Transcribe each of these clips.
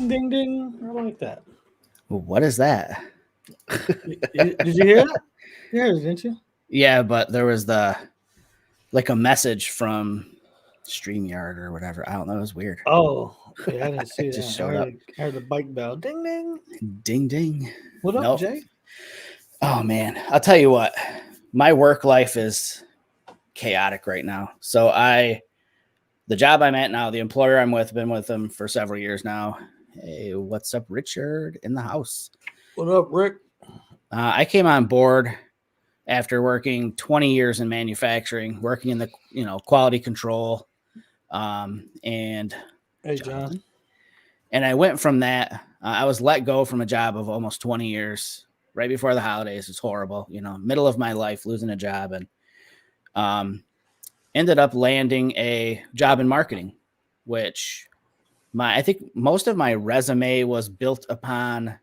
Ding, ding, ding. I like that. What is that? Did you hear that? You heard it, didn't you? Yeah, but there was like a message from StreamYard or whatever. I don't know. It was weird. Oh, yeah, I didn't see It that. just showed up. I heard the bike bell. Ding, ding. Ding, ding. What up, Nope. Jay? Oh, man. I'll tell you what. My work life is chaotic right now. So the job I'm at now, the employer I'm with, been with them for several years now. Hey, what's up, Richard, in the house? What up, Rick? I came on board after working 20 years in manufacturing, working in the quality control, and Hey, John. And I went from that. I was let go from a job of almost 20 years right before the holidays. It's horrible, middle of my life, losing a job, and ended up landing a job in marketing, which I think most of my resume was built upon,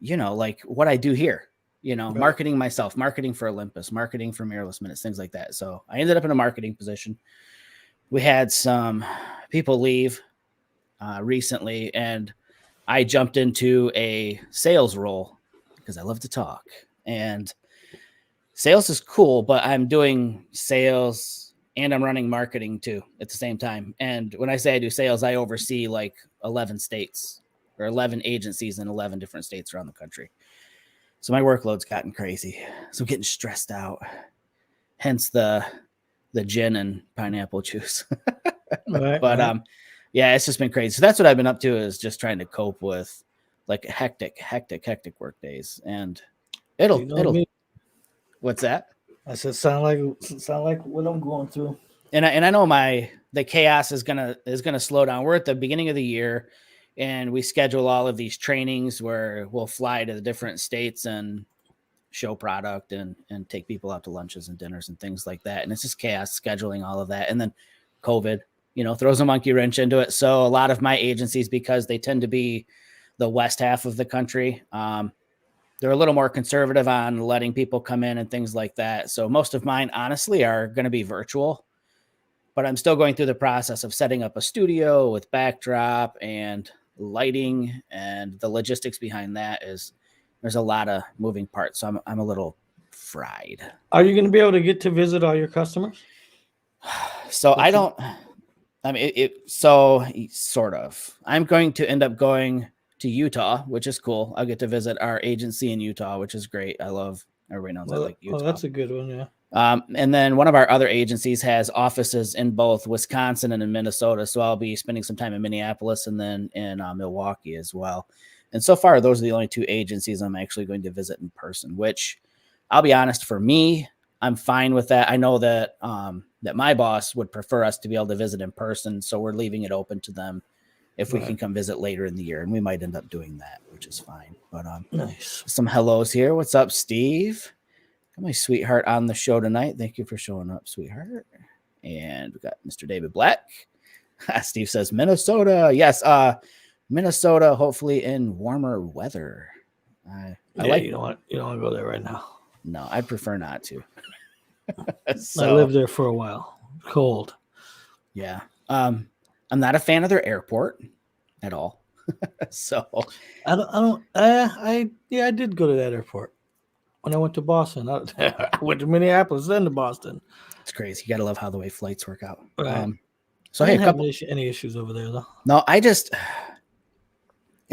like what I do here, right. Marketing myself, marketing for Olympus, marketing for Mirrorless Minutes, things like that. So I ended up in a marketing position. We had some people leave recently, and I jumped into a sales role because I love to talk, and sales is cool, but I'm doing sales and I'm running marketing too at the same time. And when I say I do sales, I oversee like 11 states or 11 agencies in 11 different states around the country. So my workload's gotten crazy. So I'm getting stressed out. Hence the gin and pineapple juice. Right, but right. Yeah, it's just been crazy. So that's what I've been up to, is just trying to cope with like hectic work days. And it'll me. What's that? I said sound like what I'm going through. And I know the chaos is gonna slow down. We're at the beginning of the year, and we schedule all of these trainings where we'll fly to the different states and show product and take people out to lunches and dinners and things like that. And it's just chaos scheduling all of that. And then COVID, throws a monkey wrench into it. So a lot of my agencies, because they tend to be the west half of the country, they're a little more conservative on letting people come in and things like that. So most of mine, honestly, are going to be virtual, but I'm still going through the process of setting up a studio with backdrop and lighting, and the logistics behind that is there's a lot of moving parts. So I'm a little fried. Are you going to be able to get to visit all your customers? So so sort of. I'm going to end up going to Utah, which is cool. I'll get to visit our agency in Utah, which is great. Everybody knows I like Utah. Oh, that's a good one, yeah. And then one of our other agencies has offices in both Wisconsin and in Minnesota. So I'll be spending some time in Minneapolis and then in Milwaukee as well. And so far, those are the only two agencies I'm actually going to visit in person, which I'll be honest, for me, I'm fine with that. I know that that my boss would prefer us to be able to visit in person. So we're leaving it open to them if we can come visit later in the year, and we might end up doing that, which is fine. But nice. Some hellos here. What's up, Steve? Got my sweetheart on the show tonight. Thank you for showing up, sweetheart. And we got Mr. David Black. Steve says Minnesota. Yes, Minnesota. Hopefully in warmer weather. You don't want to go there right now. No, I'd prefer not to. I lived there for a while. Cold. Yeah. I'm not a fan of their airport at all. So I did go to that airport when I went to Boston. I went to Minneapolis, then to Boston. It's crazy. You got to love how the way flights work out. Right. So I didn't have any issues over there though. No, it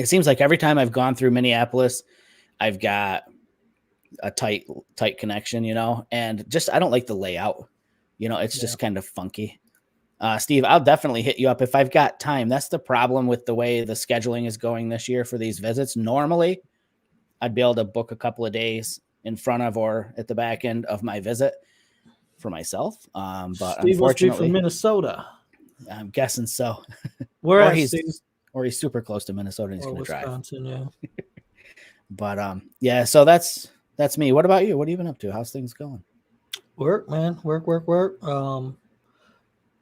seems like every time I've gone through Minneapolis, I've got a tight connection, and just, I don't like the layout, it's just kind of funky. Steve, I'll definitely hit you up if I've got time. That's the problem with the way the scheduling is going this year for these visits. Normally, I'd be able to book a couple of days in front of or at the back end of my visit for myself. But Steve unfortunately, must be from Minnesota. I'm guessing so. Where or he's super close to Minnesota and he's going to drive. Yeah. But yeah, so that's me. What about you? What have you been up to? How's things going? Work, man. Work.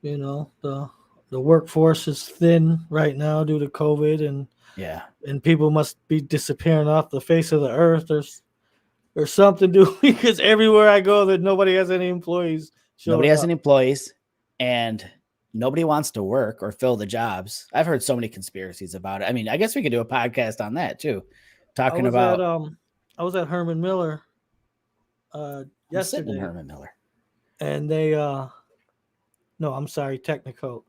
The workforce is thin right now due to COVID, and people must be disappearing off the face of the earth. There's something to because everywhere I go, that nobody has any employees. Nobody has any employees, and nobody wants to work or fill the jobs. I've heard so many conspiracies about it. I mean, I guess we could do a podcast on that too, talking about. I was at Herman Miller yesterday, Herman Miller, and they no, I'm sorry, Technicoat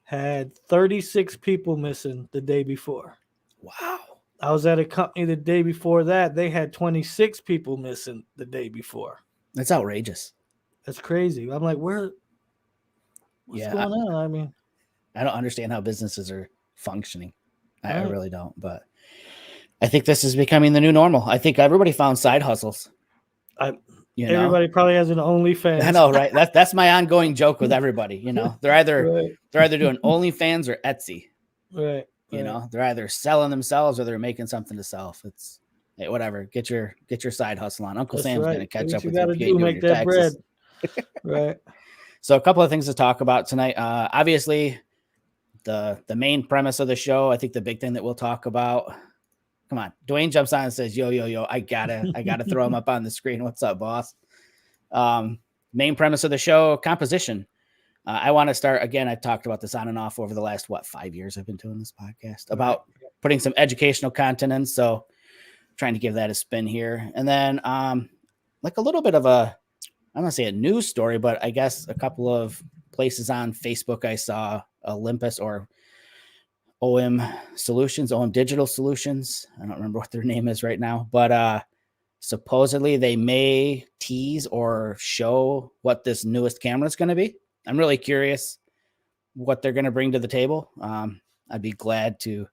had 36 people missing the day before. Wow. I was at a company the day before that. They had 26 people missing the day before. That's outrageous. That's crazy. I'm like, what's going on? I mean, I don't understand how businesses are functioning. I really don't. But I think this is becoming the new normal. I think everybody found side hustles. Everybody probably has an OnlyFans. I know, right? That's my ongoing joke with everybody. They're either doing OnlyFans or Etsy. Right. They're either selling themselves or they're making something to sell. It's whatever. Get your side hustle on. Uncle Sam's going to catch up with you. Make that bread. Right. So a couple of things to talk about tonight. Obviously, the main premise of the show. I think the big thing that we'll talk about. Come on, Dwayne jumps on and says, "Yo, I gotta throw him up on the screen. What's up, boss?" Main premise of the show: composition. I want to start again. I talked about this on and off over the last 5 years I've been doing this podcast about putting some educational content in. So trying to give that a spin here. And then like a little bit of I'm gonna say a news story, but I guess a couple of places on Facebook I saw Olympus or OM Solutions, OM Digital Solutions. I don't remember what their name is right now, but supposedly they may tease or show what this newest camera is going to be. I'm really curious what they're going to bring to the table. I'd be glad to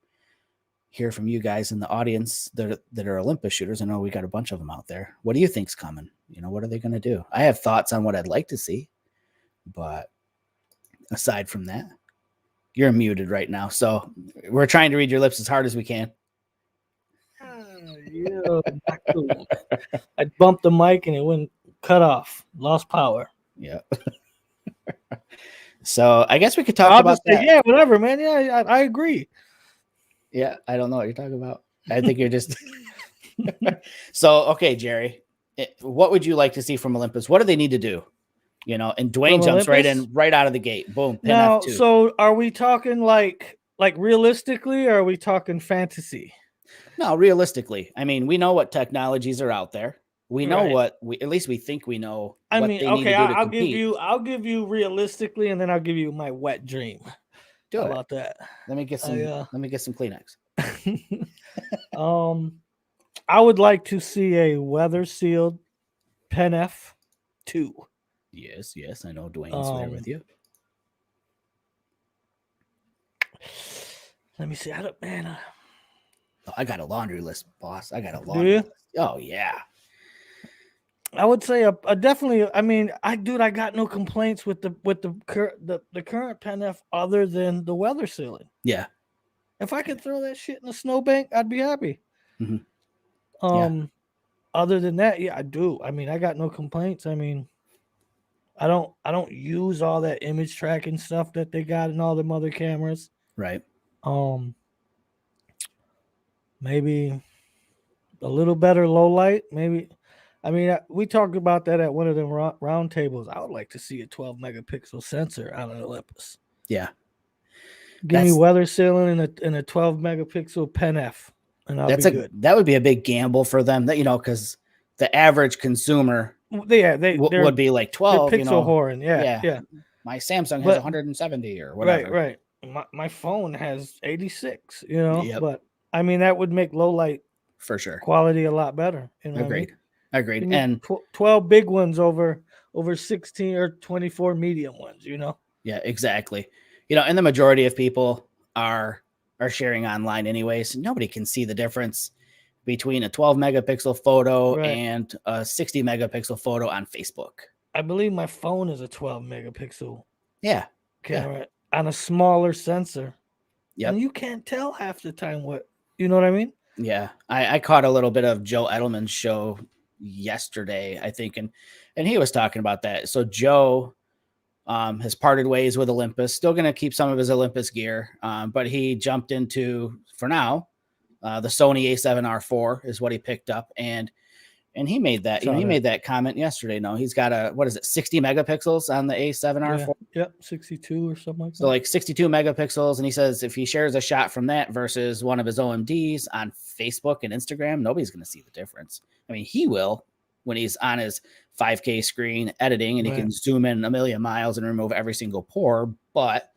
hear from you guys in the audience that are Olympus shooters. I know we got a bunch of them out there. What do you think's coming? What are they going to do? I have thoughts on what I'd like to see, but aside from that, you're muted right now. So we're trying to read your lips as hard as we can. Yeah, I bumped the mic and it wouldn't cut off. Lost power. Yeah. So I guess we could talk about that. Yeah, whatever, man. Yeah, I agree. Yeah, I don't know what you're talking about. I think you're just So, okay, Jerry, what would you like to see from Olympus? What do they need to do? And Dwayne jumps right in, right out of the gate. Boom. Now, so are we talking like realistically, or are we talking fantasy? No, realistically. I mean, we know what technologies are out there. We know what at least we think we know. I mean, okay, I'll give you realistically, and then I'll give you my wet dream. How about that? Let me get some. Let me get some Kleenex. I would like to see a weather sealed Pen F2. Yes, I know Dwayne's there with you. Let me see. I got a laundry list, boss. I got a laundry list. Oh yeah. I would say a definitely. I mean, I got no complaints with the current Pen F other than the weather sealing. Yeah. If I could throw that shit in a snowbank, I'd be happy. Mm-hmm. Other than that, yeah, I do. I mean, I got no complaints. I mean, I don't use all that image tracking stuff that they got in all them other cameras. Right. Maybe a little better low light. Maybe. I mean, we talked about that at one of them round tables. I would like to see a 12 megapixel sensor on an Olympus. Yeah. Give me weather sealing in a 12 megapixel Pen F, and I'll be good. That would be a big gamble for them. That because the average consumer, would be like 12. Pixel whoring. Yeah. My Samsung has 170 or whatever. Right. My phone has 86. But I mean that would make low light for sure quality a lot better. Agreed. And 12 big ones over 16 or 24 medium ones. Yeah, exactly. And the majority of people are sharing online anyways. Nobody can see the difference between a 12 megapixel photo and a 60 megapixel photo on Facebook. I believe my phone is a 12 megapixel camera on a smaller sensor. Yeah. And you can't tell half the time what, you know what I mean? Yeah. I caught a little bit of Joe Edelman's show yesterday, I think. And he was talking about that. So Joe has parted ways with Olympus, still going to keep some of his Olympus gear. But he jumped into, for now, the Sony A7R IV is what he picked up. And And he made that, he made that comment yesterday. No, he's got a, 60 megapixels on the A7R4? Yep, 62 or something like that. So like 62 megapixels. And he says if he shares a shot from that versus one of his OMDs on Facebook and Instagram, nobody's going to see the difference. I mean, he will when he's on his 5K screen editing and he can zoom in a million miles and remove every single pore. But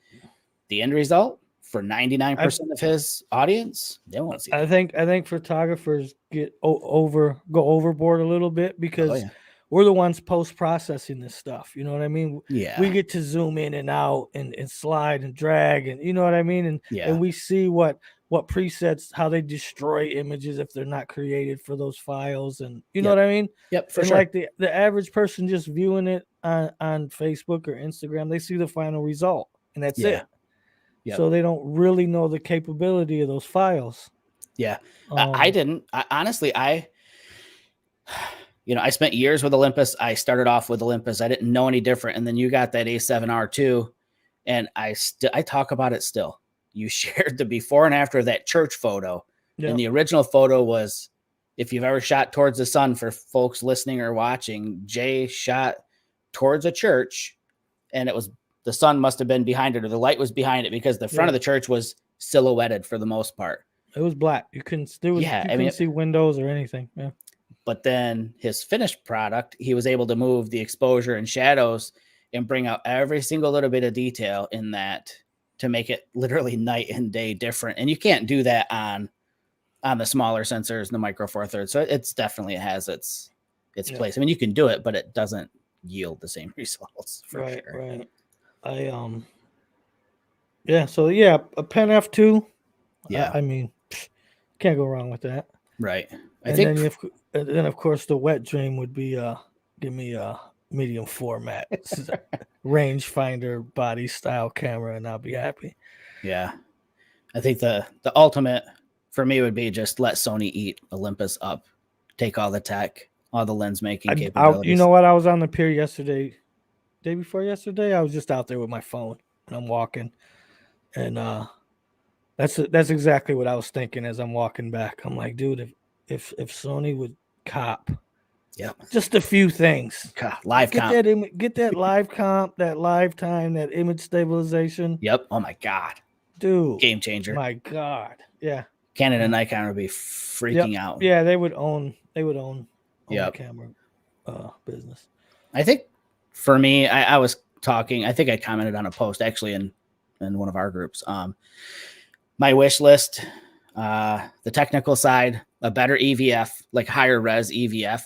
the end result for 99% of his audience, they won't see it. I think photographers go overboard a little bit because we're the ones post-processing this stuff. You know what I mean? Yeah. We get to zoom in and out and slide and drag, and you know what I mean? And we see what presets, how they destroy images if they're not created for those files. And you know what I mean? Yep, for and sure. Like the average person just viewing it on Facebook or Instagram, they see the final result and that's it. Yep. So they don't really know the capability of those files. Yeah. I didn't. Honestly, I spent years with Olympus. I started off with Olympus. I didn't know any different. And then you got that A7R2, and I talk about it still. You shared the before and after of that church photo. Yep. And the original photo was, if you've ever shot towards the sun, for folks listening or watching, Jay shot towards a church, and the sun must have been behind it, or the light was behind it, because the front of the church was silhouetted for the most part. It was black. You couldn't see windows or anything. Yeah. But then his finished product, he was able to move the exposure and shadows and bring out every single little bit of detail in that to make it literally night and day different. And you can't do that on the smaller sensors and the Micro Four Thirds. So it's definitely has its place. I mean, you can do it, but it doesn't yield the same results for sure. Right. So a Pen F2. Yeah. I mean, can't go wrong with that. Right. Then of course the wet dream would be give me a medium format rangefinder body style camera, and I'll be happy. Yeah. I think the ultimate for me would be just let Sony eat Olympus up, take all the tech, all the lens making capabilities. You know what? I was on the pier day before yesterday. I was just out there with my phone and I'm walking, and that's exactly what I was thinking as I'm walking back. I'm like, dude, if Sony would cop, just a few things, live comp, get that live comp, that live time, that image stabilization. Yep. Oh my god, dude, game changer. My god, yeah. Canon and Nikon would be freaking out. Yeah, they would own the camera business. I think for me, I was talking. I think I commented on a post actually in one of our groups. My wish list, the technical side, a better EVF, like higher res EVF.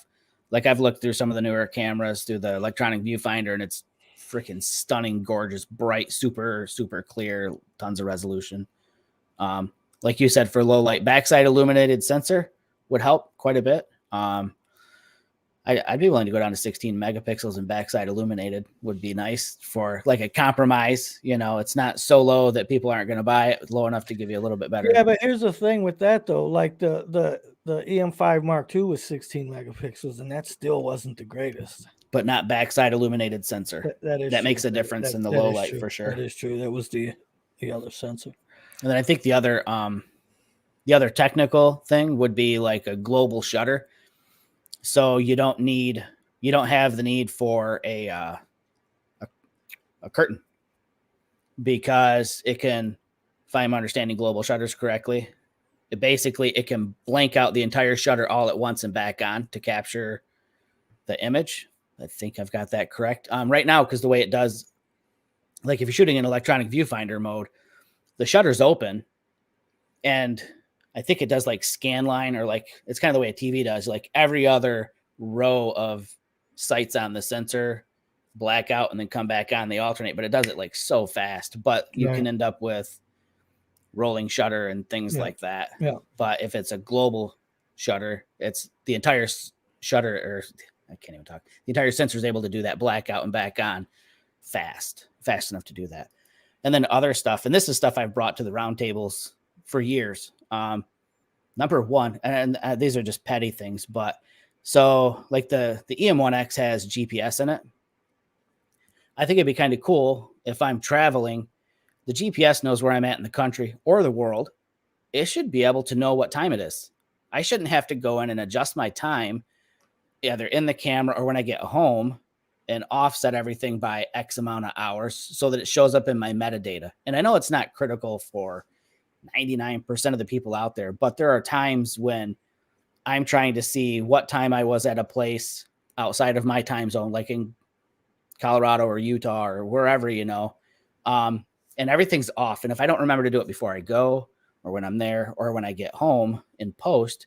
Like I've looked through some of the newer cameras through the electronic viewfinder, and it's freaking stunning, gorgeous, bright, super, super clear, tons of resolution. Like you said, for low light, backside illuminated sensor would help quite a bit. I'd be willing to go down to 16 megapixels and backside illuminated would be nice for like a compromise. It's not so low that people aren't going to buy it, low enough to give you a little bit better. Yeah, but here's the thing with that though, like the EM5 Mark II was 16 megapixels, and that still wasn't the greatest. But not backside illuminated sensor. That makes a difference in the low light for sure. That is true. That was the other sensor. And then I think the other technical thing would be like a global shutter. So you don't have the need for a curtain, because it can, if I'm understanding global shutters correctly, it can blank out the entire shutter all at once and back on to capture the image. I think I've got that correct. Right now, because the way it does, like if you're shooting in electronic viewfinder mode, the shutter's open, and I think it does like scan line, or like it's kind of the way a TV does, like every other row of sights on the sensor black out and then come back on, they alternate, but it does it like so fast. But you can end up with rolling shutter and things like that. Yeah. But if it's a global shutter, it's the entire shutter, or I can't even talk. The entire sensor is able to do that blackout and back on fast enough to do that. And then other stuff, and this is stuff I've brought to the roundtables for years. Number one, and these are just petty things, but so like the EM1X has GPS in it. I think it'd be kind of cool if I'm traveling, the GPS knows where I'm at in the country or the world. It should be able to know what time it is. I shouldn't have to go in and adjust my time either in the camera or when I get home and offset everything by X amount of hours so that it shows up in my metadata. And I know it's not critical for 99% of the people out there, but there are times when I'm trying to see what time I was at a place outside of my time zone, like in Colorado or Utah or wherever, and everything's off. And if I don't remember to do it before I go or when I'm there or when I get home in post,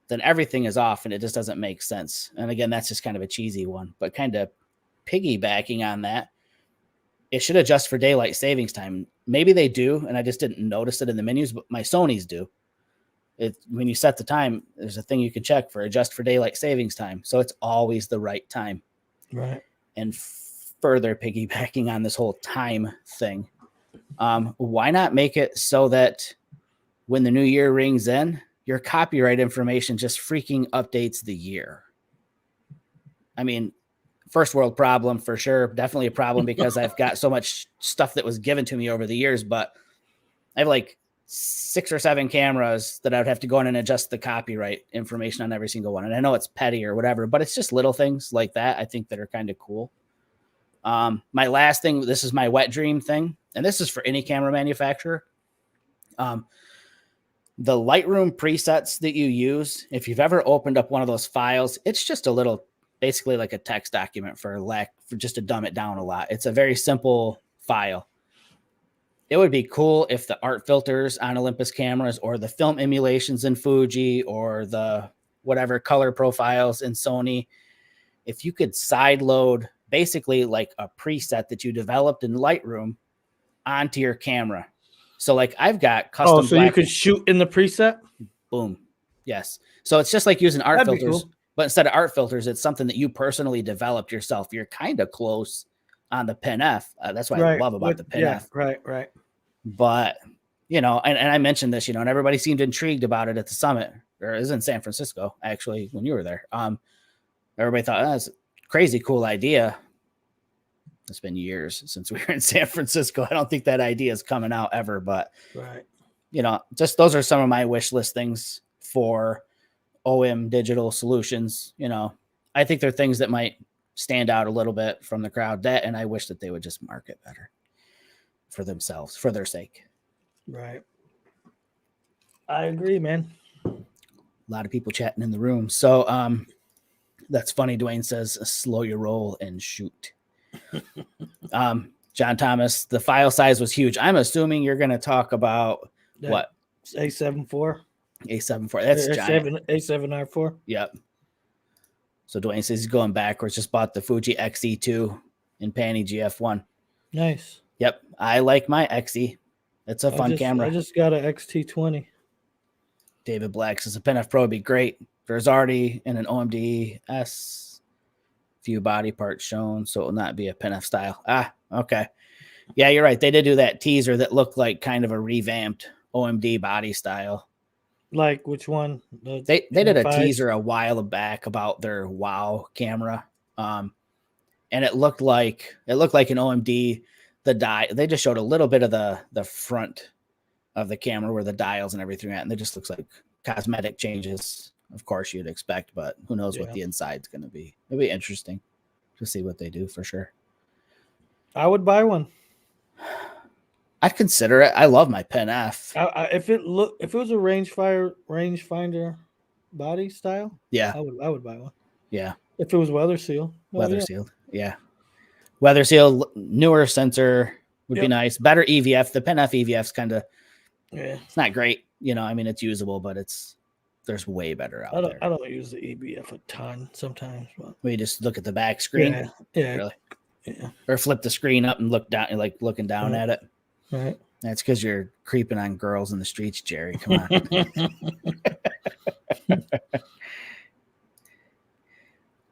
then everything is off and it just doesn't make sense. And again, that's just kind of a cheesy one, but kind of piggybacking on that, it should adjust for daylight savings time. Maybe they do, and I just didn't notice it in the menus, but my Sonys do. When you set the time, there's a thing you can check for adjust for daylight savings time. So it's always the right time. Right. And further piggybacking on this whole time thing, why not make it so that when the new year rings in, your copyright information just freaking updates the year? I mean, first world problem for sure. Definitely a problem because I've got so much stuff that was given to me over the years, but I have like 6 or 7 cameras that I would have to go in and adjust the copyright information on every single one. And I know it's petty or whatever, but it's just little things like that I think that are kind of cool. My last thing, this is my wet dream thing, and this is for any camera manufacturer. The Lightroom presets that you use, if you've ever opened up one of those files, it's just a little, basically like a text document for just to dumb it down a lot. It's a very simple file. It would be cool if the art filters on Olympus cameras or the film emulations in Fuji or the whatever color profiles in Sony, if you could side load basically like a preset that you developed in Lightroom onto your camera. So like I've got custom. Oh, so you could shoot in the preset? Boom. Yes. So it's just like using art That'd be filters, cool. but instead of art filters, it's something that you personally developed yourself. You're kind of close on the Pen F. That's what I love about the Pen F. Right. But, and I mentioned this, and everybody seemed intrigued about it at the summit, or it was in San Francisco, actually, when you were there. Everybody thought, that's a crazy cool idea. It's been years since we were in San Francisco. I don't think that idea is coming out ever, but, right. Just those are some of my wish list things for OM Digital Solutions. I think they're things that might stand out a little bit from the crowd, and I wish that they would just market better for themselves, for their sake. Right. I agree, man. A lot of people chatting in the room. So that's funny. Dwayne says, slow your roll and shoot. John Thomas, the file size was huge. I'm assuming you're going to talk about what? A7-4. A7-4. That's giant. A7R4. Yep. So Dwayne says he's going backwards. Just bought the Fuji XE2 in Panny GF1. Nice. Yep. I like my XE. It's a fun camera. I just got an XT20. David Black says a Pen F Pro would be great. There's already in an OMD S few body parts shown, so it will not be a Pen F style. Okay. Yeah, you're right. They did do that teaser that looked like kind of a revamped OMD body style. Like which one? They did a teaser a while back about their WOW camera. And it looked like an OMD. They just showed a little bit of the front of the camera where the dials and everything at, and it just looks like cosmetic changes. Of course, you'd expect, but who knows what the inside's going to be. It'll be interesting to see what they do for sure. I would buy one. I'd consider it. I love my Pen F. If it was a rangefinder body style, yeah, I would buy one. Yeah, if it was weather sealed. Sealed. Yeah, weather sealed, newer sensor would be nice. Better EVF. The Pen F EVF's kind of it's not great. It's usable, but there's way better out there. I don't use the EVF a ton sometimes. But we just look at the back screen. Yeah. Really. Yeah. Or flip the screen up and look down, like looking down at it. Right. That's because you're creeping on girls in the streets, Jerry. Come on.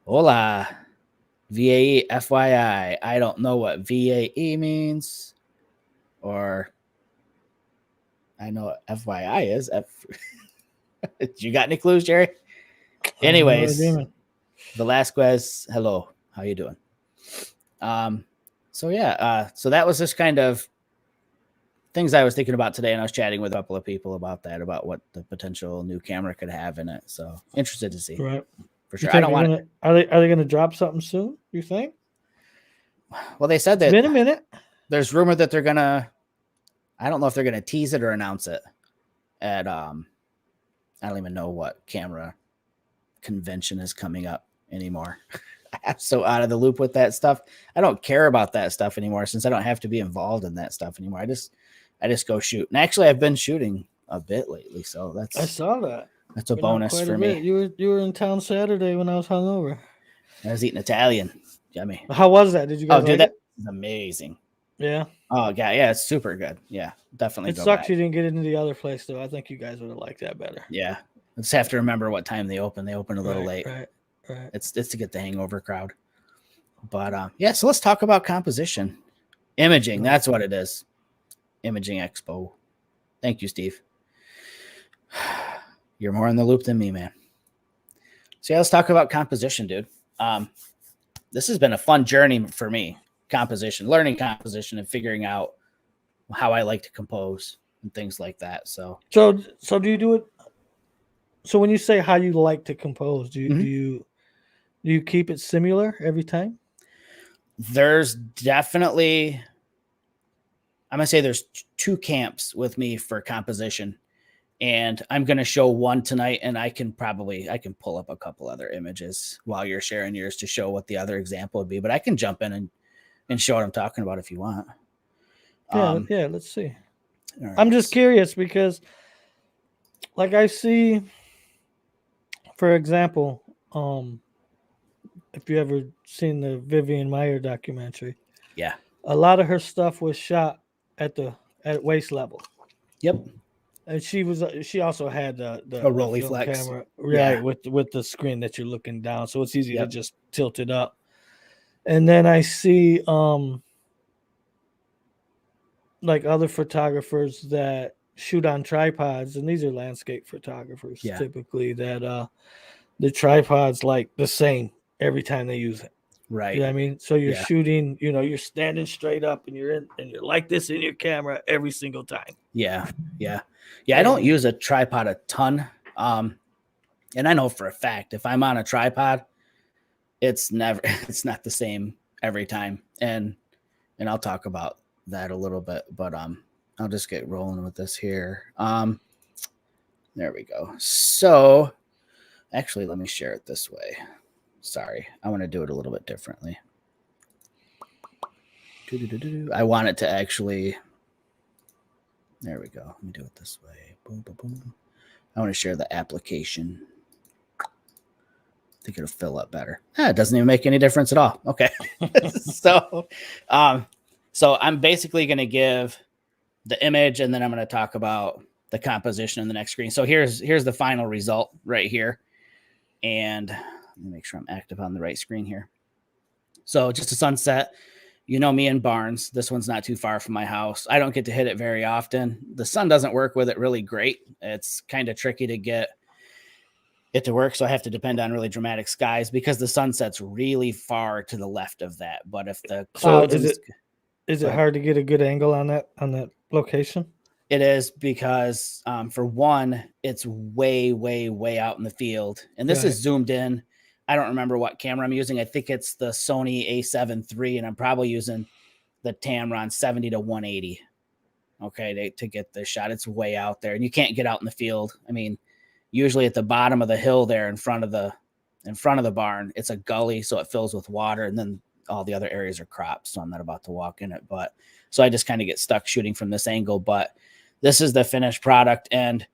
Hola. VAE FYI. I don't know what VAE means. Or I know what FYI is. You got any clues, Jerry? Anyways, Velasquez, hello. How you doing? So that was just kind of things I was thinking about today, and I was chatting with a couple of people about that, about what the potential new camera could have in it. So interested to see. Right. for You sure. I think don't they're want gonna are they gonna drop something soon? You think? well, they said It's been a that minute. there's rumor that they're gonna I don't know if they're gonna tease it or announce it at I don't even know what camera convention is coming up anymore. I'm so out of the loop with that stuff. I don't care about that stuff anymore since I don't have to be involved in that stuff anymore. I just go shoot. And actually I've been shooting a bit lately, so I saw that. that's a Been out bonus quite for a bit. me. You were in town Saturday when I was hungover. I was eating Italian. Yummy. How was that? Did you Oh, guys dude, like it? that's amazing. Yeah. Oh, yeah, it's super good. Yeah, definitely It go sucks back. you didn't get into the other place though. I think you guys would have liked that better. Yeah, I just have to remember what time they open. They open a little late. Right. It's to get the hangover crowd. But yeah, so let's talk about composition, imaging. Right. That's what it is. Imaging Expo. Thank you, Steve. You're more in the loop than me, man. So yeah, let's talk about composition, dude. This has been a fun journey for me. Composition, learning composition, and figuring out how I like to compose and things like that. So do you do it? So when you say how you like to compose, Mhm. do you keep it similar every time? there's definitely, I'm gonna say there's two camps with me for composition, and I'm gonna show one tonight, and I can pull up a couple other images while you're sharing yours to show what the other example would be. But I can jump in and show what I'm talking about if you want. Yeah. Let's see. All right. I'm just curious because, like, I see, for example, if you ever seen the Vivian Meyer documentary, Yeah. a lot of her stuff was shot at waist level. Yep. And she also had the A Rolleiflex. film camera, Yeah. right, with the screen that you're looking down, so it's easy to Yep. just tilt it up. And then I see like other photographers that shoot on tripods, and these are landscape photographers Yeah. typically that the tripod's like the same every time they use it. Right. You know what I mean? So you're Yeah. shooting, you're standing straight up and you're like this in your camera every single time. Yeah. I don't use a tripod a ton. And I know for a fact if I'm on a tripod, it's not the same every time. And I'll talk about that a little bit, but I'll just get rolling with this here. There we go. So actually, let me share it this way. Sorry, I want to do it a little bit differently. I want it to actually. There we go. Let me do it this way. Boom, boom, boom. I want to share the application. I think it'll fill up better. It doesn't even make any difference at all. Okay. So I'm basically going to give the image, and then I'm going to talk about the composition in the next screen. So here's the final result right here. And let me make sure I'm active on the right screen here. So just a sunset. You know me in Barnes. This one's not too far from my house. I don't get to hit it very often. The sun doesn't work with it really great. It's kind of tricky to get it to work, so I have to depend on really dramatic skies because the sunset's really far to the left of that. But if the clouds is it hard to get a good angle on that location? It is because for one, it's way, way, way out in the field, and this is zoomed in. I don't remember what camera I'm using. I think it's the Sony A7 III, and I'm probably using the Tamron 70 to 180. Okay, to get the shot. It's way out there, and you can't get out in the field. I mean, usually at the bottom of the hill there in front of the barn, it's a gully, so it fills with water, and then all the other areas are crops. So I'm not about to walk in it, but so I just kind of get stuck shooting from this angle. But this is the finished product, and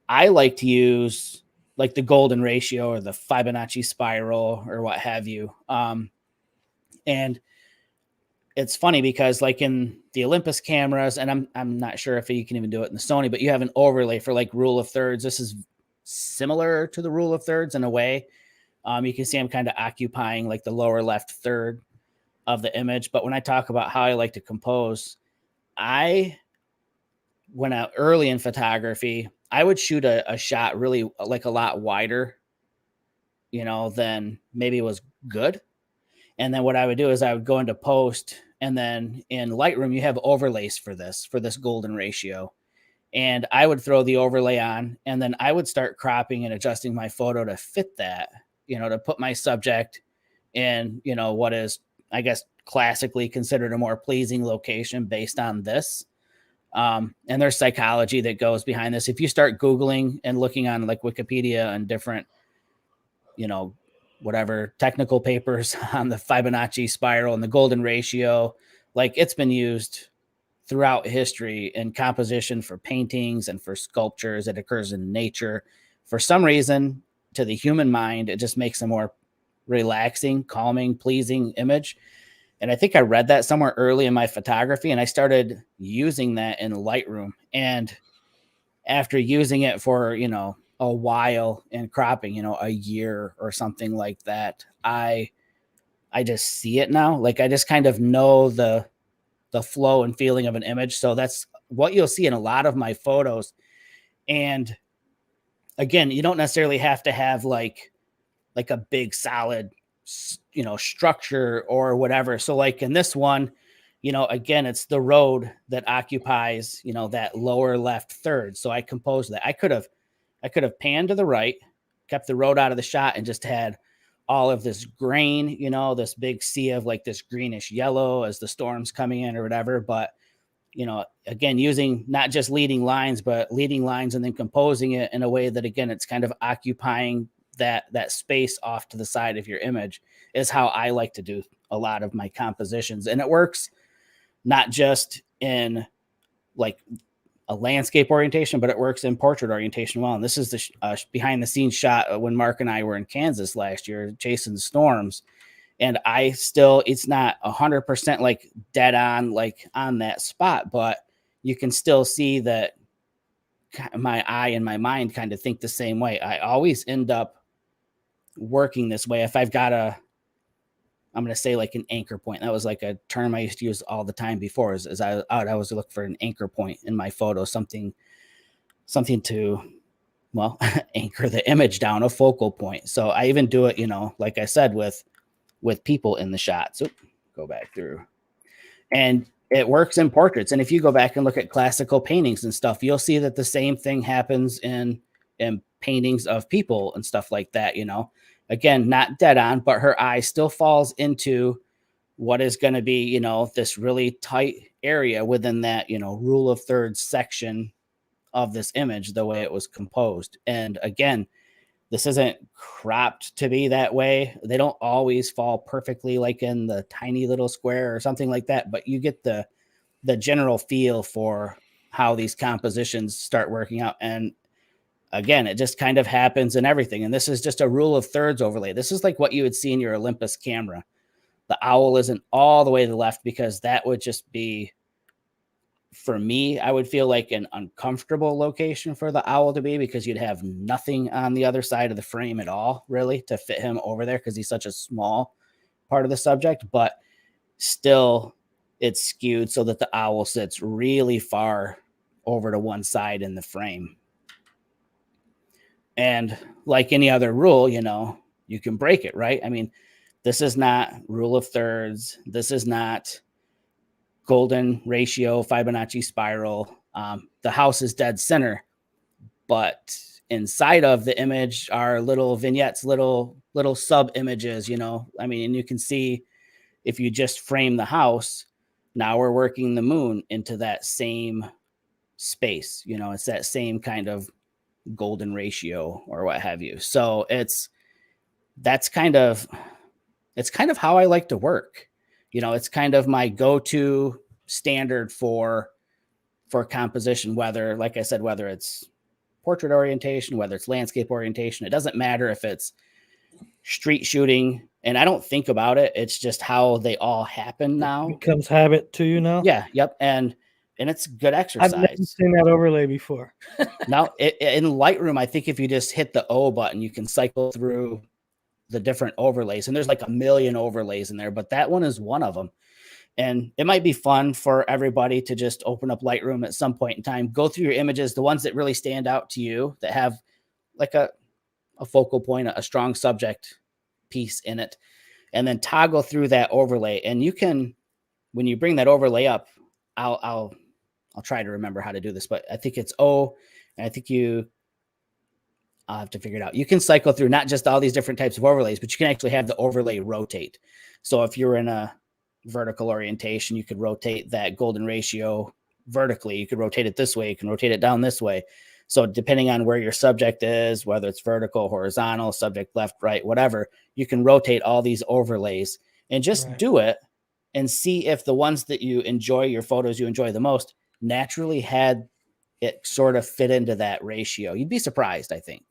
I like to use like the golden ratio or the Fibonacci spiral or what have you. And it's funny because like in the Olympus cameras, and I'm not sure if you can even do it in the Sony, but you have an overlay for like rule of thirds. This is similar to the rule of thirds in a way. You can see I'm kind of occupying like the lower left third of the image. But when I talk about how I like to compose, I went out early in photography. I would shoot a shot really like a lot wider, than maybe it was good. And then what I would do is I would go into post, and then in Lightroom, you have overlays for this golden ratio. And I would throw the overlay on, and then I would start cropping and adjusting my photo to fit that, to put my subject in, what is, I guess, classically considered a more pleasing location based on this. And there's psychology that goes behind this. If you start Googling and looking on like Wikipedia and different, whatever technical papers on the Fibonacci spiral and the golden ratio, like it's been used throughout history in composition for paintings and for sculptures. It occurs in nature. For some reason, to the human mind, it just makes a more relaxing, calming, pleasing image. And I think I read that somewhere early in my photography, and I started using that in Lightroom. And after using it for, a while in cropping, a year or something like that, I just see it now. Like I just kind of know the flow and feeling of an image. So that's what you'll see in a lot of my photos. And again, you don't necessarily have to have like a big solid, structure or whatever. So like in this one, again, it's the road that occupies, that lower left third. So I composed that. I could have panned to the right, kept the road out of the shot, and just had all of this grain, this big sea of like this greenish yellow as the storm's coming in or whatever. But, again, using not just leading lines, but leading lines and then composing it in a way that, again, it's kind of occupying that space off to the side of your image is how I like to do a lot of my compositions. And it works not just in like a landscape orientation, but it works in portrait orientation well. And this is the behind the scenes shot when Mark and I were in Kansas last year, chasing storms. And it's not 100% like dead on, like on that spot, but you can still see that my eye and my mind kind of think the same way. I always end up working this way. If I've got I'm going to say like an anchor point. That was like a term I used to use all the time before as I was looking for an anchor point in my photo, something to, well, anchor the image down, a focal point. So I even do it, like I said, with people in the shot. So go back through, and it works in portraits. And if you go back and look at classical paintings and stuff, you'll see that the same thing happens in paintings of people and stuff like that. Again, not dead on, but her eye still falls into what is going to be, this really tight area within that, rule of thirds section of this image, the way it was composed. And again, this isn't cropped to be that way. They don't always fall perfectly like in the tiny little square or something like that, but you get the general feel for how these compositions start working out. And again, it just kind of happens in everything. And this is just a rule of thirds overlay. This is like what you would see in your Olympus camera. The owl isn't all the way to the left because that would just be, for me, I would feel like an uncomfortable location for the owl to be, because you'd have nothing on the other side of the frame at all, really, to fit him over there because he's such a small part of the subject. But still, it's skewed so that the owl sits really far over to one side in the frame. And like any other rule, you can break it, right? I mean, this is not rule of thirds. This is not golden ratio, Fibonacci spiral. The house is dead center, but inside of the image are little vignettes, little sub images, I mean, and you can see if you just frame the house, now we're working the moon into that same space. It's that same kind of golden ratio or what have you. So it's kind of how I like to work. It's kind of my go-to standard for composition, whether, like I said, whether it's portrait orientation, whether it's landscape orientation. It doesn't matter if it's street shooting, and I don't think about it. It's just how they all happen now. It becomes habit to you now. Yeah. Yep. And it's good exercise. I've never seen that overlay before. Now, in Lightroom, I think if you just hit the O button, you can cycle through the different overlays, and there's like a million overlays in there, but that one is one of them. And it might be fun for everybody to just open up Lightroom at some point in time, go through your images, the ones that really stand out to you, that have like a focal point, a strong subject piece in it, and then toggle through that overlay. And you can, when you bring that overlay up, I'll try to remember how to do this, but I think it's O, and I think you I'll have to figure it out. You can cycle through not just all these different types of overlays, but you can actually have the overlay rotate. So if you're in a vertical orientation, you could rotate that golden ratio vertically. You could rotate it this way. You can rotate it down this way. So depending on where your subject is, whether it's vertical, horizontal, subject left, right, whatever, you can rotate all these overlays and just do it and see if the ones that you enjoy, your photos you enjoy the most, naturally had it sort of fit into that ratio. You'd be surprised, I think.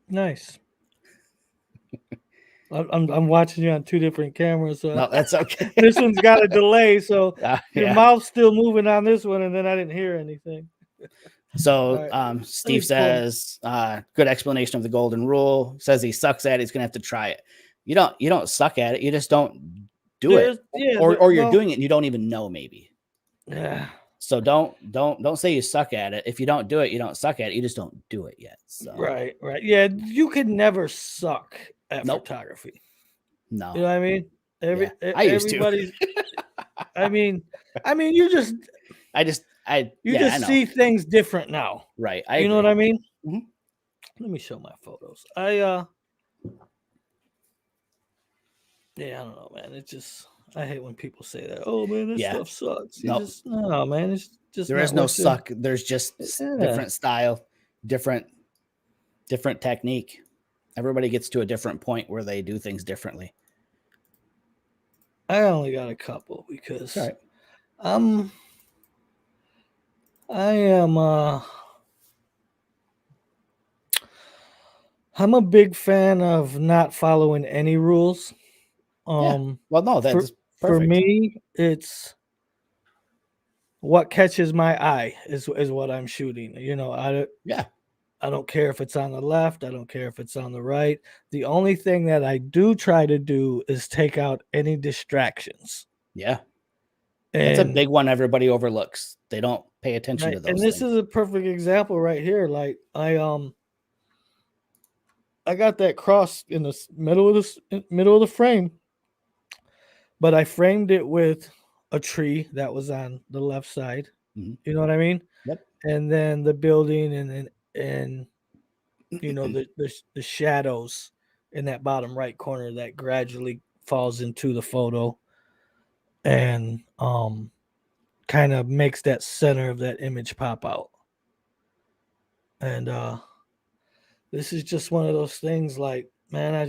Nice. I'm watching you on two different cameras. So No, that's okay. This one's got a delay, so your Yeah. mouth's still moving on this one, and then I didn't hear anything. So Right. Steve Very cool. says, good explanation of the golden rule. Says he sucks at it. He's gonna have to try it. You don't suck at it. You just don't do it, or you're doing it and you don't even know, maybe. Yeah. So don't say you suck at it. If you don't do it, you don't suck at it. You just don't do it yet. So Right. Yeah, you can never suck at Nope. photography. No. You know what I mean? I used to. Everybody's I mean, you just see things different now. Right. You know what I mean? Mhm. Let me show my photos. I don't know, man. It just, I hate when people say that. Oh man, this stuff sucks. Nope. No, man. It's just there is no suck. There's just different style, different technique. Everybody gets to a different point where they do things differently. I only got a couple because I'm a big fan of not following any rules. Well, no, that's perfect. For me, it's what catches my eye is what I'm shooting. You know, I don't care if it's on the left. I don't care if it's on the right. The only thing that I do try to do is take out any distractions. Yeah. That's a big one everybody overlooks. They don't pay attention to those and this is a perfect example right here. Like I got that cross in the middle of the frame, but I framed it with a tree that was on the left side. Mm-hmm. You know what I mean? Yep. And then the building and you know the shadows in that bottom right corner that gradually falls into the photo and kind of makes that center of that image pop out. And this is just one of those things, like, man, I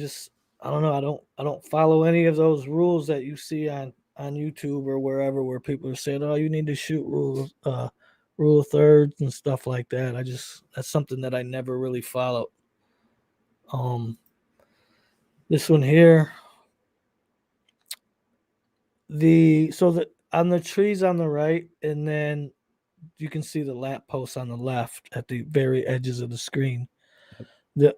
don't know, I don't follow any of those rules that you see on YouTube or wherever where people are saying, oh, you need to shoot rule of thirds and stuff like that. That's something that I never really followed. This one here, on the trees on the right, and then you can see the lamp post on the left at the very edges of the screen. The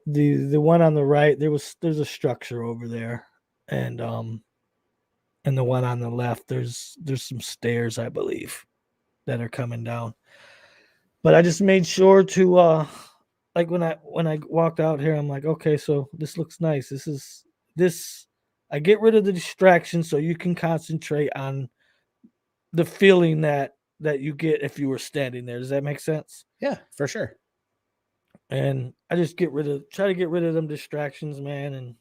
one on the right, there's a structure over there, and the one on the left, there's some stairs, I believe, that are coming down. But I just made sure to like when I walked out here, I'm like, okay, so this looks nice. I get rid of the distraction so you can concentrate on the feeling that you get if you were standing there. Does that make sense? Yeah, for sure. And I just try to get rid of them distractions, man.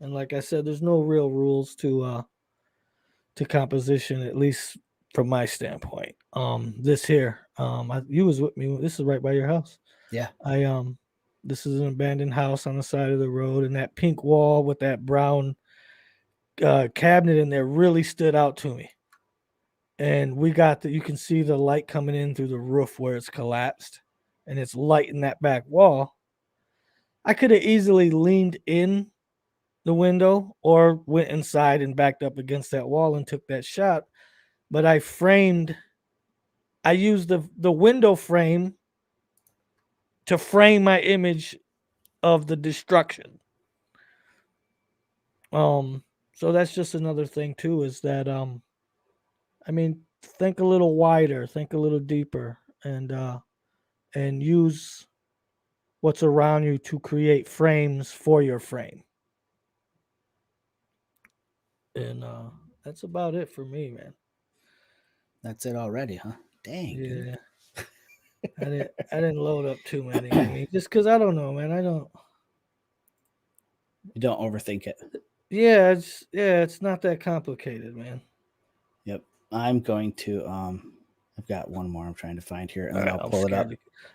And like I said, there's no real rules to composition, at least from my standpoint. This here, you was with me. This is right by your house. Yeah. This is an abandoned house on the side of the road, and that pink wall with that brown cabinet in there really stood out to me. And you can see the light coming in through the roof where it's collapsed, and it's lighting that back wall. I could have easily leaned in the window or went inside and backed up against that wall and took that shot, but I used the window frame to frame my image of the destruction. So that's just another thing too, is that think a little wider, think a little deeper, and use what's around you to create frames for your frame. And that's about it for me, man. That's it already, huh? Dang. Yeah. I didn't load up too many. I mean, just because I don't know, man. I don't. You don't overthink it. Yeah, it's not that complicated, man. Yep. I'm going to I've got one more I'm trying to find here, and then I'll I'm pull it up.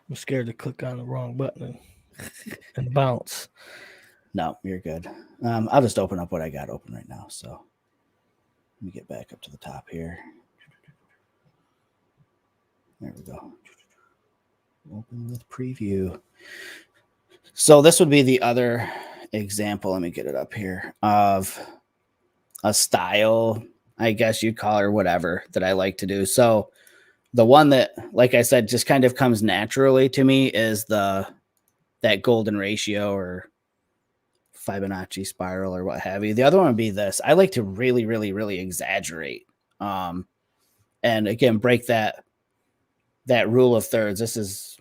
I'm scared to click on the wrong button and bounce. No, you're good. I'll just open up what I got open right now. So let me get back up to the top here. There we go. Open with preview. So this would be the other example. Let me get it up here of a style, I guess you'd call it, or whatever, that I like to do. So the one that, like I said, just kind of comes naturally to me is that golden ratio or Fibonacci spiral or what have you. The other one would be this. I like to really, really, really exaggerate. And again, break that rule of thirds. This is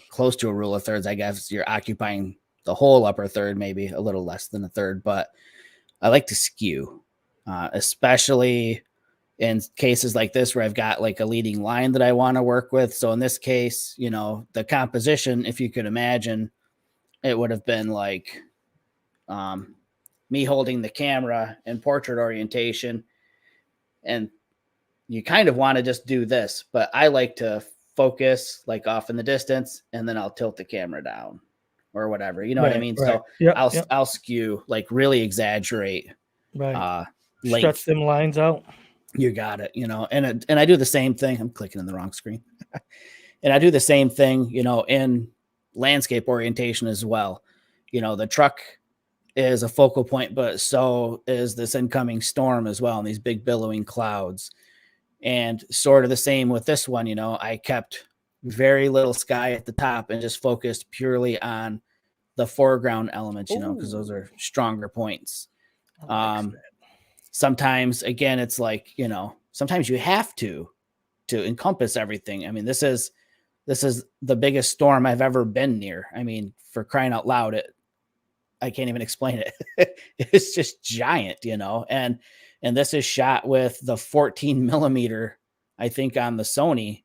close to a rule of thirds, I guess. You're occupying the whole upper third, maybe a little less than a third, but I like to skew, especially in cases like this where I've got like a leading line that I want to work with. So in this case, the composition, if you could imagine, it would have been like me holding the camera in portrait orientation, and you kind of want to just do this, but I like to focus like off in the distance, and then I'll tilt the camera down or whatever. You know what I mean? Right. So Yep. I'll skew, like really exaggerate. Right. Stretch Length. them lines out. You got it. And I do the same thing. I'm clicking in the wrong screen. And I do the same thing, in landscape orientation as well. The truck is a focal point, but so is this incoming storm as well, and these big billowing clouds. And sort of the same with this one, I kept very little sky at the top and just focused purely on the foreground elements, because those are stronger points. Sometimes, again, it's like, sometimes you have to encompass everything. I mean, this is the biggest storm I've ever been near. I mean, for crying out loud, I can't even explain it. It's just giant, and this is shot with the 14 millimeter, I think, on the Sony.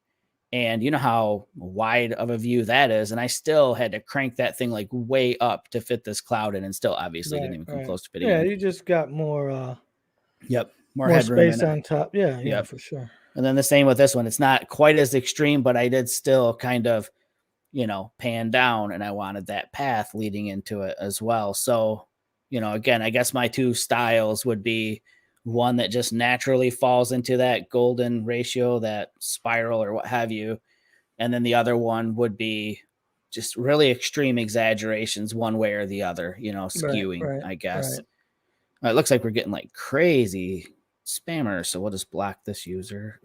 And you know how wide of a view that is. And I still had to crank that thing like way up to fit this cloud in, and still obviously didn't even come close to fitting in. You just got more more headroom space on top. Yeah, for sure. And then the same with this one. It's not quite as extreme, but I did still kind of, pan down, and I wanted that path leading into it as well. So, again, I guess my two styles would be one that just naturally falls into that golden ratio, that spiral or what have you. And then the other one would be just really extreme exaggerations one way or the other, skewing, I guess. Right. It looks like we're getting like crazy spammers. So we'll just block this user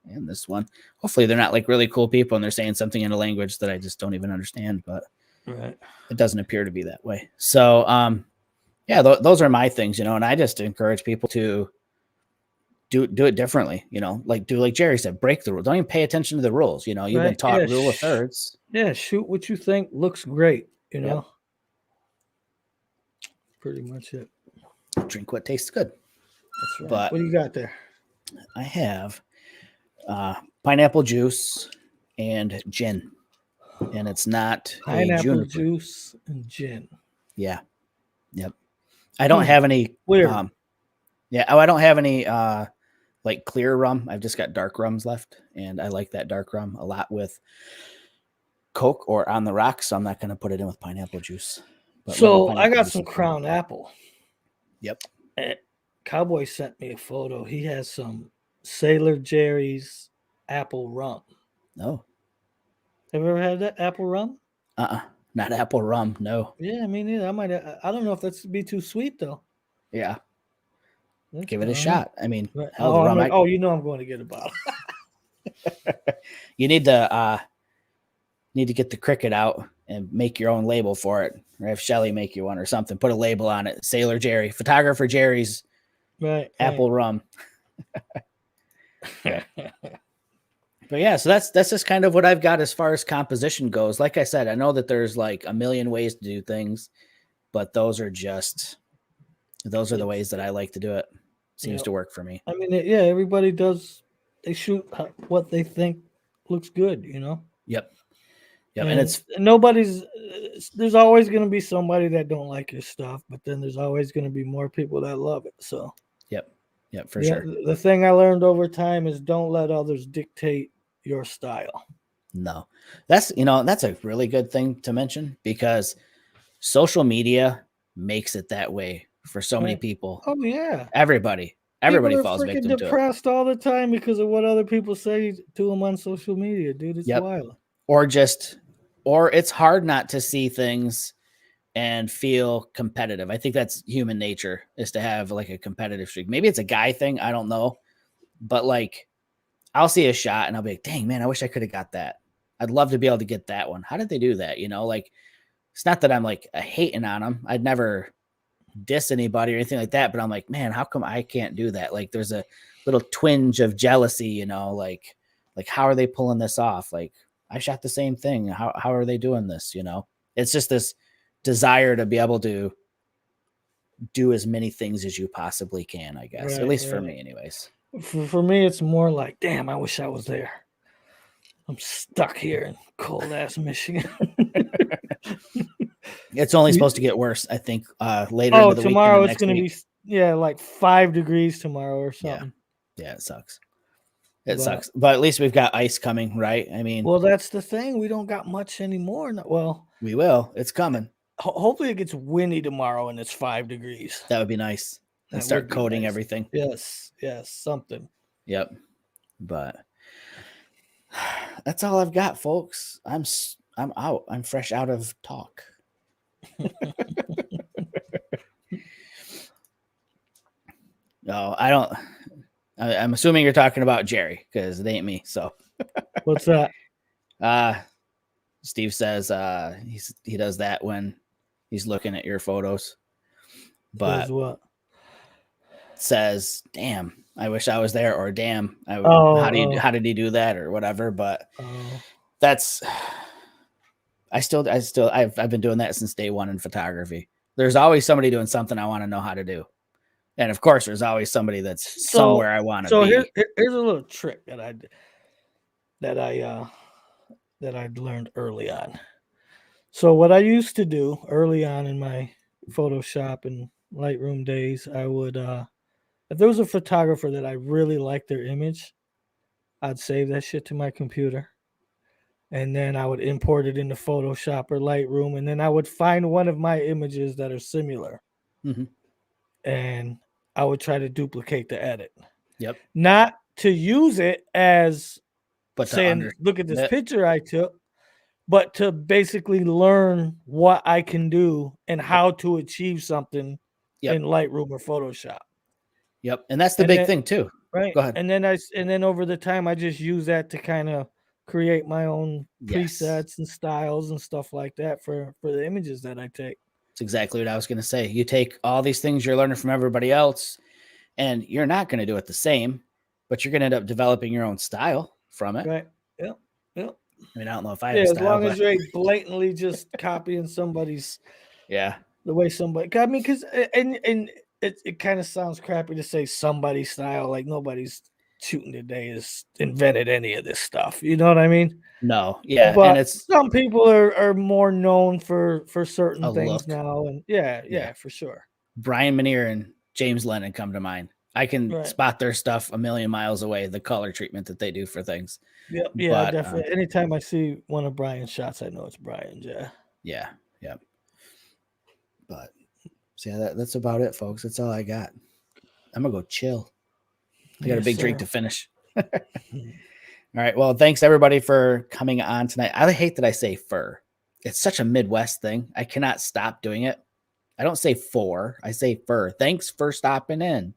and this one. Hopefully they're not like really cool people and they're saying something in a language that I just don't even understand, but it doesn't appear to be that way. So, those are my things, and I just encourage people to do it differently, like Jerry said, break the rules. Don't even pay attention to the rules. You've been taught rule of thirds. Yeah. Shoot what you think looks great. Pretty much it. Drink what tastes good. That's right. But what do you got there? I have pineapple juice and gin, and it's not pineapple juice and gin. Yeah. Yep. I don't have any weird. I don't have any like clear rum. I've just got dark rums left, and I like that dark rum a lot with Coke or on the rocks, so I'm not going to put it in with pineapple juice. But so I got some Crown Apple. Yep. And Cowboy sent me a photo. He has some Sailor Jerry's apple rum. No. Have you ever had that apple rum? Not apple rum, no. Yeah, me neither. I don't know if that's be too sweet though. Yeah. Give it a shot. I mean, hell, the rum. I'm going to get a bottle. You need to get the Cricut out and make your own label for it, or have Shelly make you one or something. Put a label on it. Sailor Jerry, photographer Jerry's apple rum. But yeah, so that's just kind of what I've got as far as composition goes. Like I said, I know that there's like a million ways to do things, but those are the ways that I like to do it. Seems to work for me. I mean, everybody does. They shoot what they think looks good, you know. Yep. Yep. And And it's nobody's. There's always going to be somebody that don't like your stuff, but then there's always going to be more people that love it. So yep. Yep, for sure. the thing I learned over time is don't let others dictate your style. No. That's a really good thing to mention, because social media makes it that way for so many Right. people. Oh yeah. Everybody People are falls freaking victim to it. depressed all the time because of what other people say to them on social media, dude. It's Yep. wild. Or it's hard not to see things and feel competitive. I think that's human nature, is to have like a competitive streak. Maybe it's a guy thing, I don't know. But like, I'll see a shot and I'll be like, dang, man, I wish I could have got that. I'd love to be able to get that one. How did they do that? Like, it's not that I'm like hating on them. I'd never diss anybody or anything like that, but I'm like, man, how come I can't do that? Like, there's a little twinge of jealousy, like how are they pulling this off? Like, I shot the same thing. How are they doing this? It's just this desire to be able to do as many things as you possibly can, I guess. At least for me, anyways. For me, it's more like, damn, I wish I was there. I'm stuck here in cold ass Michigan. It's only supposed to get worse, I think, later into the tomorrow weekend. it's going to be like 5 degrees tomorrow or something. Yeah, it sucks. It sucks. But at least we've got ice coming, right? I mean, well, that's the thing. We don't got much anymore. Well, we will. It's coming. Hopefully it gets windy tomorrow and it's 5 degrees. That would be nice. And start coating everything. Yes, something. Yep. But that's all I've got, folks. I'm out. I'm fresh out of talk. No, I don't. I'm assuming you're talking about Jerry, because it ain't me. So what's that? Steve says he does that when he's looking at your photos. But says what? Says, damn, I wish I was there, or damn, how did he do that, or whatever. But that's I've been doing that since day one in photography. There's always somebody doing something I want to know how to do. And of course, there's always somebody that's somewhere I want to be. So here's a little trick that I learned early on. So what I used to do early on in my Photoshop and Lightroom days, I would, if there was a photographer that I really liked their image, I'd save that shit to my computer. And then I would import it into Photoshop or Lightroom. And then I would find one of my images that are similar. Mm-hmm. And I would try to duplicate the edit. Yep. Not to use it as saying, look at this it. picture I took, but to basically learn what I can do and how to achieve something in Lightroom or Photoshop. Yep. And that's the big thing too. Right. Go ahead. And then over the time, I just use that to kind of create my own presets and styles and stuff like that for the images that I take. That's exactly what I was going to say. You take all these things you're learning from everybody else, and you're not going to do it the same, but you're going to end up developing your own style from it. Right. Yep. I mean, I don't know if I have a style, as long as you're blatantly just copying somebody's the way somebody. I mean, because and it kind of sounds crappy to say somebody's style. Like nobody's shooting today has invented any of this stuff. You know what I mean? No, yeah, but and it's some people are more known for certain things now, and yeah, for sure. Brian Minear and James Lennon come to mind. I can spot their stuff a million miles away. The color treatment that they do for things. Yeah, definitely. Anytime I see one of Brian's shots, I know it's Brian's. Yeah. But so that's about it, folks. That's all I got. I'm gonna go chill. I got a big drink to finish. All right. Well, thanks everybody for coming on tonight. I hate that I say fur. It's such a Midwest thing. I cannot stop doing it. I don't say for, I say fur. Thanks for stopping in.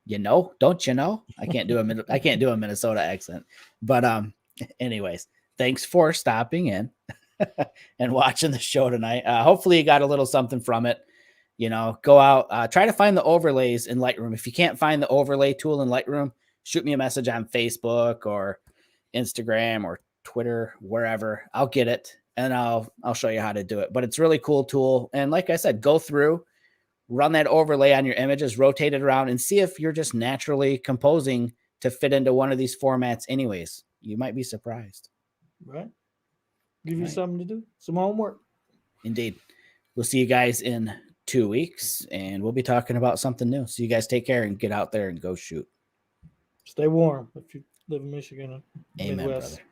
Don't you know? I can't do a Minnesota accent. But anyways, thanks for stopping in and watching the show tonight. Hopefully you got a little something from it. Go out, try to find the overlays in Lightroom. If you can't find the overlay tool in Lightroom, shoot me a message on Facebook or Instagram or Twitter, wherever. I'll get it and I'll show you how to do it. But it's a really cool tool. And like I said, go through, run that overlay on your images, rotate it around, and see if you're just naturally composing to fit into one of these formats anyways. You might be surprised. Right? Give you Right. something to do, some homework. Indeed. We'll see you guys in 2 weeks, and we'll be talking about something new. So you guys take care and get out there and go shoot. Stay warm if you live in Michigan or Amen, Midwest. brother.